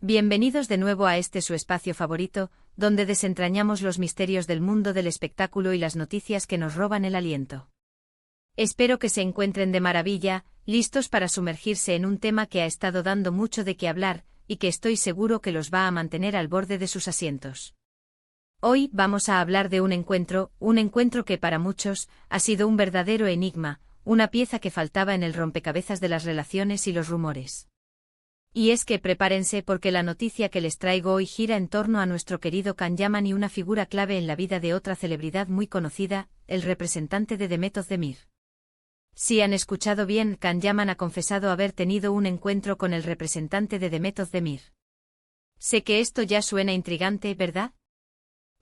Bienvenidos de nuevo a este su espacio favorito, donde desentrañamos los misterios del mundo del espectáculo y las noticias que nos roban el aliento. Espero que se encuentren de maravilla, listos para sumergirse en un tema que ha estado dando mucho de qué hablar, y que estoy seguro que los va a mantener al borde de sus asientos. Hoy vamos a hablar de un encuentro que para muchos ha sido un verdadero enigma, una pieza que faltaba en el rompecabezas de las relaciones y los rumores. Y es que prepárense porque la noticia que les traigo hoy gira en torno a nuestro querido Can Yaman y una figura clave en la vida de otra celebridad muy conocida, el representante de Demet Özdemir. Si han escuchado bien, Can Yaman ha confesado haber tenido un encuentro con el representante de Demet Özdemir. Sé que esto ya suena intrigante, ¿verdad?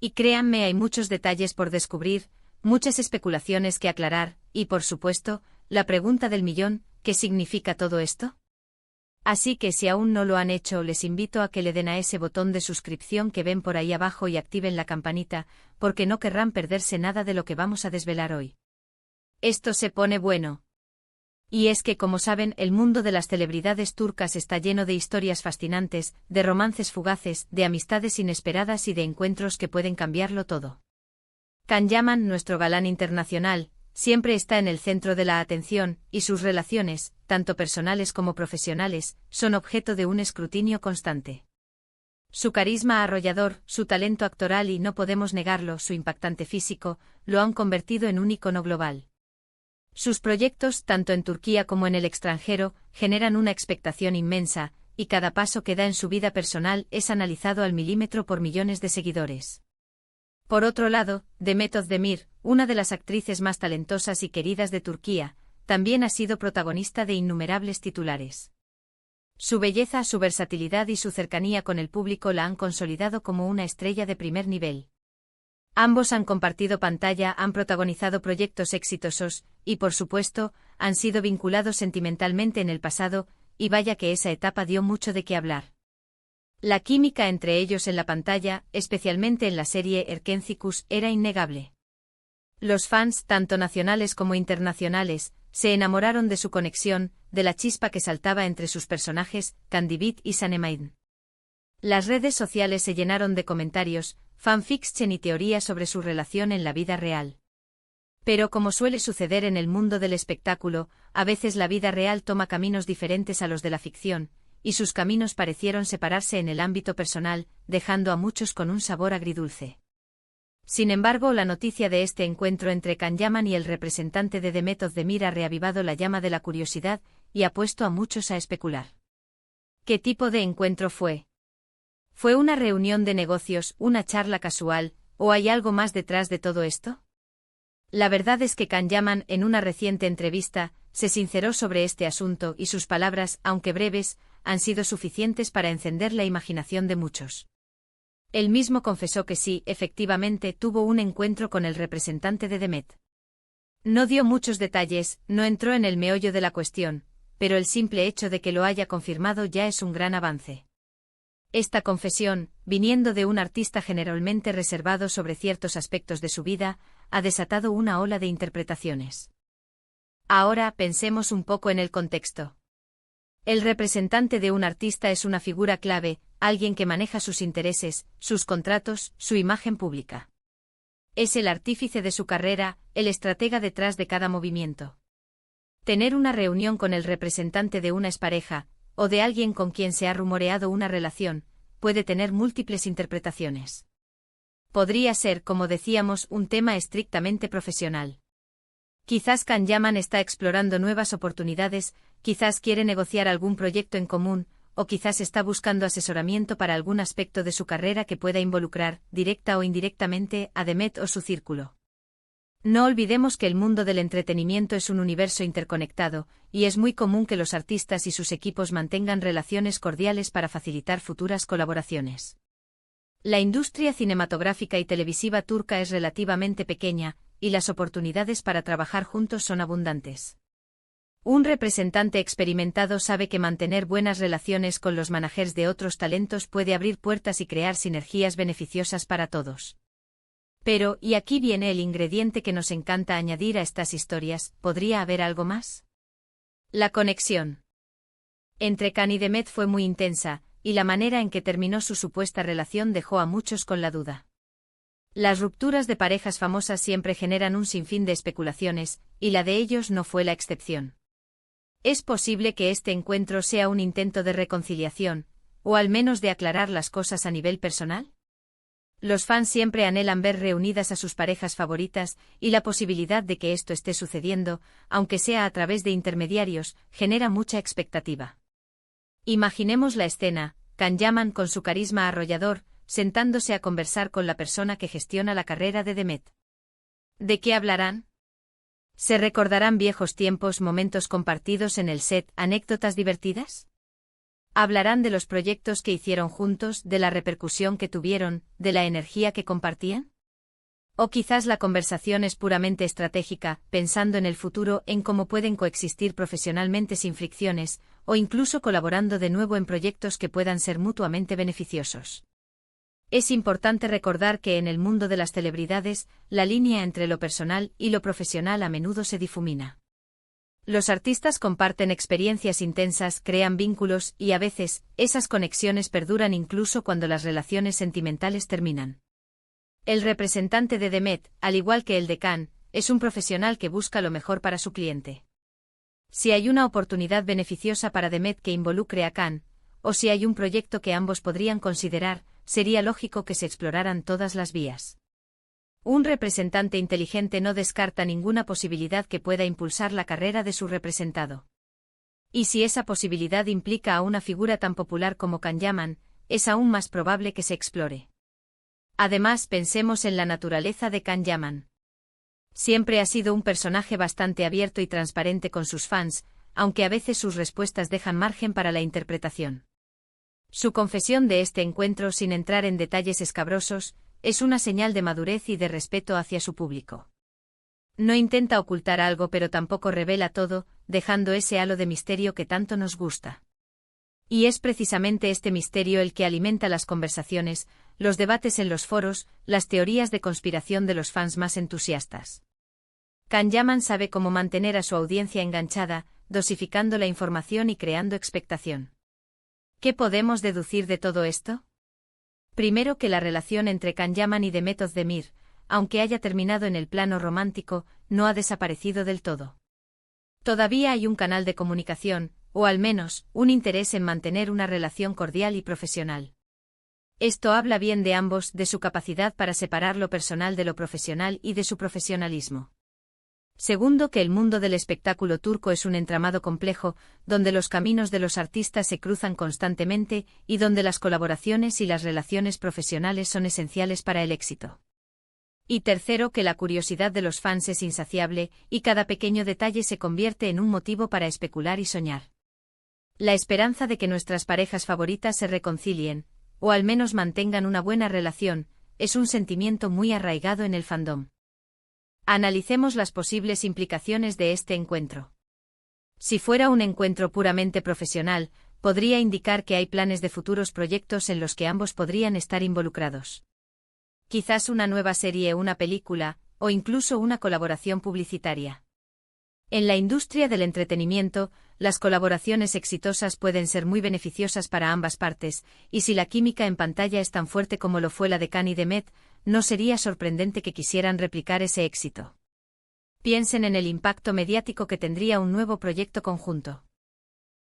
Y créanme, hay muchos detalles por descubrir, muchas especulaciones que aclarar, y por supuesto, la pregunta del millón, ¿qué significa todo esto? Así que si aún no lo han hecho, les invito a que le den a ese botón de suscripción que ven por ahí abajo y activen la campanita, porque no querrán perderse nada de lo que vamos a desvelar hoy. Esto se pone bueno. Y es que, como saben, el mundo de las celebridades turcas está lleno de historias fascinantes, de romances fugaces, de amistades inesperadas y de encuentros que pueden cambiarlo todo. Can Yaman, nuestro galán internacional, siempre está en el centro de la atención, y sus relaciones, tanto personales como profesionales, son objeto de un escrutinio constante. Su carisma arrollador, su talento actoral y, no podemos negarlo, su impactante físico, lo han convertido en un ícono global. Sus proyectos, tanto en Turquía como en el extranjero, generan una expectación inmensa, y cada paso que da en su vida personal es analizado al milímetro por millones de seguidores. Por otro lado, Demet Özdemir, una de las actrices más talentosas y queridas de Turquía, también ha sido protagonista de innumerables titulares. Su belleza, su versatilidad y su cercanía con el público la han consolidado como una estrella de primer nivel. Ambos han compartido pantalla, han protagonizado proyectos exitosos, y por supuesto, han sido vinculados sentimentalmente en el pasado, y vaya que esa etapa dio mucho de qué hablar. La química entre ellos en la pantalla, especialmente en la serie Erkencikus, era innegable. Los fans, tanto nacionales como internacionales, se enamoraron de su conexión, de la chispa que saltaba entre sus personajes, Candibit y Sanemane. Las redes sociales se llenaron de comentarios, fanfiction y teorías sobre su relación en la vida real. Pero como suele suceder en el mundo del espectáculo, a veces la vida real toma caminos diferentes a los de la ficción, y sus caminos parecieron separarse en el ámbito personal, dejando a muchos con un sabor agridulce. Sin embargo, la noticia de este encuentro entre Can Yaman y el representante de Demet Özdemir ha reavivado la llama de la curiosidad y ha puesto a muchos a especular. ¿Qué tipo de encuentro fue? ¿Fue una reunión de negocios, una charla casual, o hay algo más detrás de todo esto? La verdad es que Can Yaman, en una reciente entrevista, se sinceró sobre este asunto y sus palabras, aunque breves, han sido suficientes para encender la imaginación de muchos. Él mismo confesó que sí, efectivamente, tuvo un encuentro con el representante de Demet. No dio muchos detalles, no entró en el meollo de la cuestión, pero el simple hecho de que lo haya confirmado ya es un gran avance. Esta confesión, viniendo de un artista generalmente reservado sobre ciertos aspectos de su vida, ha desatado una ola de interpretaciones. Ahora pensemos un poco en el contexto. El representante de un artista es una figura clave, alguien que maneja sus intereses, sus contratos, su imagen pública. Es el artífice de su carrera, el estratega detrás de cada movimiento. Tener una reunión con el representante de una expareja, o de alguien con quien se ha rumoreado una relación, puede tener múltiples interpretaciones. Podría ser, como decíamos, un tema estrictamente profesional. Quizás Can Yaman está explorando nuevas oportunidades, quizás quiere negociar algún proyecto en común, o quizás está buscando asesoramiento para algún aspecto de su carrera que pueda involucrar, directa o indirectamente, a Demet o su círculo. No olvidemos que el mundo del entretenimiento es un universo interconectado, y es muy común que los artistas y sus equipos mantengan relaciones cordiales para facilitar futuras colaboraciones. La industria cinematográfica y televisiva turca es relativamente pequeña, y las oportunidades para trabajar juntos son abundantes. Un representante experimentado sabe que mantener buenas relaciones con los managers de otros talentos puede abrir puertas y crear sinergias beneficiosas para todos. Pero, y aquí viene el ingrediente que nos encanta añadir a estas historias, ¿podría haber algo más? La conexión entre Can y Demet fue muy intensa, y la manera en que terminó su supuesta relación dejó a muchos con la duda. Las rupturas de parejas famosas siempre generan un sinfín de especulaciones, y la de ellos no fue la excepción. ¿Es posible que este encuentro sea un intento de reconciliación, o al menos de aclarar las cosas a nivel personal? Los fans siempre anhelan ver reunidas a sus parejas favoritas, y la posibilidad de que esto esté sucediendo, aunque sea a través de intermediarios, genera mucha expectativa. Imaginemos la escena: Can Yaman con su carisma arrollador, sentándose a conversar con la persona que gestiona la carrera de Demet. ¿De qué hablarán? ¿Se recordarán viejos tiempos, momentos compartidos en el set, anécdotas divertidas? ¿Hablarán de los proyectos que hicieron juntos, de la repercusión que tuvieron, de la energía que compartían? ¿O quizás la conversación es puramente estratégica, pensando en el futuro, en cómo pueden coexistir profesionalmente sin fricciones, o incluso colaborando de nuevo en proyectos que puedan ser mutuamente beneficiosos? Es importante recordar que en el mundo de las celebridades, la línea entre lo personal y lo profesional a menudo se difumina. Los artistas comparten experiencias intensas, crean vínculos y a veces, esas conexiones perduran incluso cuando las relaciones sentimentales terminan. El representante de Demet, al igual que el de Can, es un profesional que busca lo mejor para su cliente. Si hay una oportunidad beneficiosa para Demet que involucre a Can, o si hay un proyecto que ambos podrían considerar, sería lógico que se exploraran todas las vías. Un representante inteligente no descarta ninguna posibilidad que pueda impulsar la carrera de su representado. Y si esa posibilidad implica a una figura tan popular como Can Yaman, es aún más probable que se explore. Además, pensemos en la naturaleza de Can Yaman. Siempre ha sido un personaje bastante abierto y transparente con sus fans, aunque a veces sus respuestas dejan margen para la interpretación. Su confesión de este encuentro, sin entrar en detalles escabrosos, es una señal de madurez y de respeto hacia su público. No intenta ocultar algo, pero tampoco revela todo, dejando ese halo de misterio que tanto nos gusta. Y es precisamente este misterio el que alimenta las conversaciones, los debates en los foros, las teorías de conspiración de los fans más entusiastas. Can Yaman sabe cómo mantener a su audiencia enganchada, dosificando la información y creando expectación. ¿Qué podemos deducir de todo esto? Primero, que la relación entre Can Yaman y Demet Özdemir, aunque haya terminado en el plano romántico, no ha desaparecido del todo. Todavía hay un canal de comunicación, o al menos, un interés en mantener una relación cordial y profesional. Esto habla bien de ambos, de su capacidad para separar lo personal de lo profesional y de su profesionalismo. Segundo, que el mundo del espectáculo turco es un entramado complejo, donde los caminos de los artistas se cruzan constantemente y donde las colaboraciones y las relaciones profesionales son esenciales para el éxito. Y tercero, que la curiosidad de los fans es insaciable y cada pequeño detalle se convierte en un motivo para especular y soñar. La esperanza de que nuestras parejas favoritas se reconcilien, o al menos mantengan una buena relación, es un sentimiento muy arraigado en el fandom. Analicemos las posibles implicaciones de este encuentro. Si fuera un encuentro puramente profesional, podría indicar que hay planes de futuros proyectos en los que ambos podrían estar involucrados. Quizás una nueva serie, una película, o incluso una colaboración publicitaria. En la industria del entretenimiento, las colaboraciones exitosas pueden ser muy beneficiosas para ambas partes, y si la química en pantalla es tan fuerte como lo fue la de Can y Demet, no sería sorprendente que quisieran replicar ese éxito. Piensen en el impacto mediático que tendría un nuevo proyecto conjunto.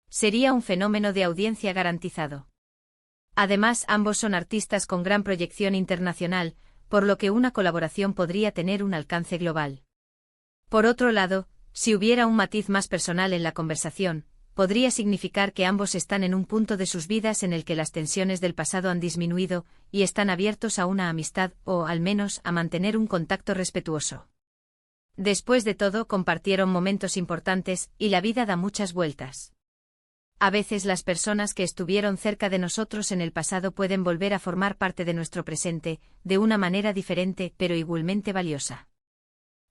Sería un fenómeno de audiencia garantizado. Además, ambos son artistas con gran proyección internacional, por lo que una colaboración podría tener un alcance global. Por otro lado, si hubiera un matiz más personal en la conversación, podría significar que ambos están en un punto de sus vidas en el que las tensiones del pasado han disminuido y están abiertos a una amistad o, al menos, a mantener un contacto respetuoso. Después de todo, compartieron momentos importantes y la vida da muchas vueltas. A veces las personas que estuvieron cerca de nosotros en el pasado pueden volver a formar parte de nuestro presente, de una manera diferente pero igualmente valiosa.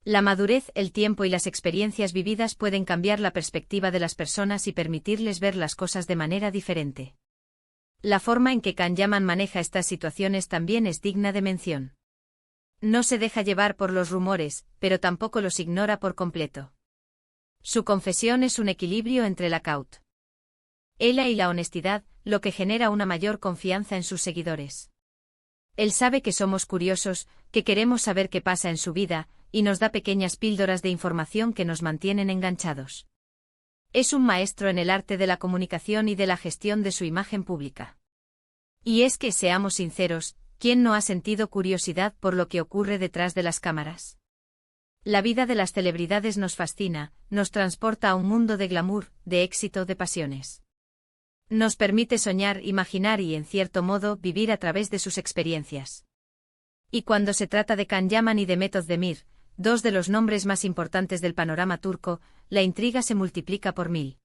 La madurez, el tiempo y las experiencias vividas pueden cambiar la perspectiva de las personas y permitirles ver las cosas de manera diferente. La forma en que Can Yaman maneja estas situaciones también es digna de mención. No se deja llevar por los rumores, pero tampoco los ignora por completo. Su confesión es un equilibrio entre la cautela Ella y la honestidad, lo que genera una mayor confianza en sus seguidores. Él sabe que somos curiosos, que queremos saber qué pasa en su vida, y nos da pequeñas píldoras de información que nos mantienen enganchados. Es un maestro en el arte de la comunicación y de la gestión de su imagen pública. Y es que, seamos sinceros, ¿quién no ha sentido curiosidad por lo que ocurre detrás de las cámaras? La vida de las celebridades nos fascina, nos transporta a un mundo de glamour, de éxito, de pasiones. Nos permite soñar, imaginar y, en cierto modo, vivir a través de sus experiencias. Y cuando se trata de Can Yaman y de Demet Özdemir, dos de los nombres más importantes del panorama turco, la intriga se multiplica por 1000.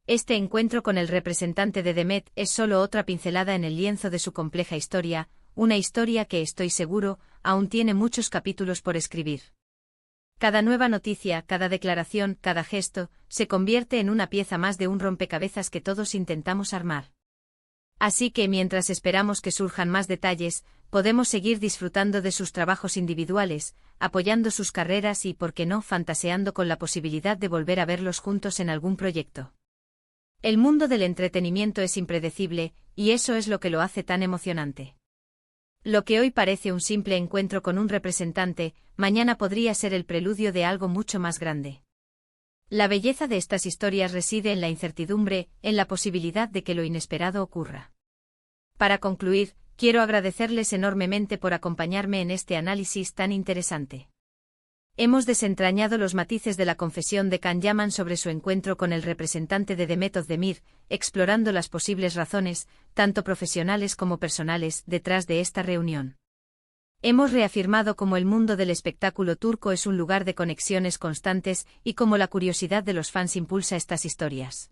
Este encuentro con el representante de Demet es solo otra pincelada en el lienzo de su compleja historia, una historia que, estoy seguro, aún tiene muchos capítulos por escribir. Cada nueva noticia, cada declaración, cada gesto, se convierte en una pieza más de un rompecabezas que todos intentamos armar. Así que mientras esperamos que surjan más detalles, podemos seguir disfrutando de sus trabajos individuales, apoyando sus carreras y, por qué no, fantaseando con la posibilidad de volver a verlos juntos en algún proyecto. El mundo del entretenimiento es impredecible, y eso es lo que lo hace tan emocionante. Lo que hoy parece un simple encuentro con un representante, mañana podría ser el preludio de algo mucho más grande. La belleza de estas historias reside en la incertidumbre, en la posibilidad de que lo inesperado ocurra. Para concluir, quiero agradecerles enormemente por acompañarme en este análisis tan interesante. Hemos desentrañado los matices de la confesión de Can Yaman sobre su encuentro con el representante de Demet Özdemir, explorando las posibles razones, tanto profesionales como personales, detrás de esta reunión. Hemos reafirmado cómo el mundo del espectáculo turco es un lugar de conexiones constantes y cómo la curiosidad de los fans impulsa estas historias.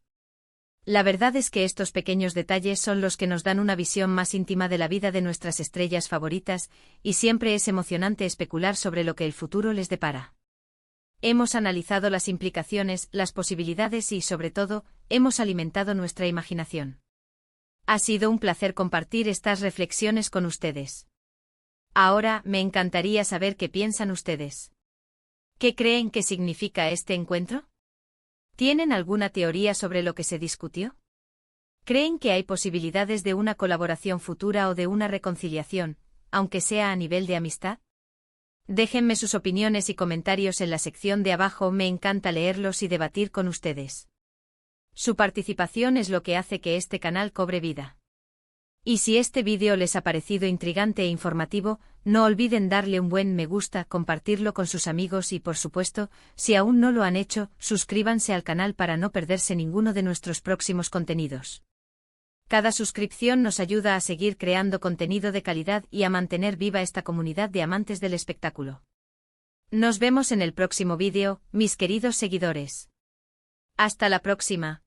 La verdad es que estos pequeños detalles son los que nos dan una visión más íntima de la vida de nuestras estrellas favoritas, y siempre es emocionante especular sobre lo que el futuro les depara. Hemos analizado las implicaciones, las posibilidades y, sobre todo, hemos alimentado nuestra imaginación. Ha sido un placer compartir estas reflexiones con ustedes. Ahora, me encantaría saber qué piensan ustedes. ¿Qué creen que significa este encuentro? ¿Tienen alguna teoría sobre lo que se discutió? ¿Creen que hay posibilidades de una colaboración futura o de una reconciliación, aunque sea a nivel de amistad? Déjenme sus opiniones y comentarios en la sección de abajo, me encanta leerlos y debatir con ustedes. Su participación es lo que hace que este canal cobre vida. Y si este vídeo les ha parecido intrigante e informativo, no olviden darle un buen me gusta, compartirlo con sus amigos y, por supuesto, si aún no lo han hecho, suscríbanse al canal para no perderse ninguno de nuestros próximos contenidos. Cada suscripción nos ayuda a seguir creando contenido de calidad y a mantener viva esta comunidad de amantes del espectáculo. Nos vemos en el próximo vídeo, mis queridos seguidores. Hasta la próxima.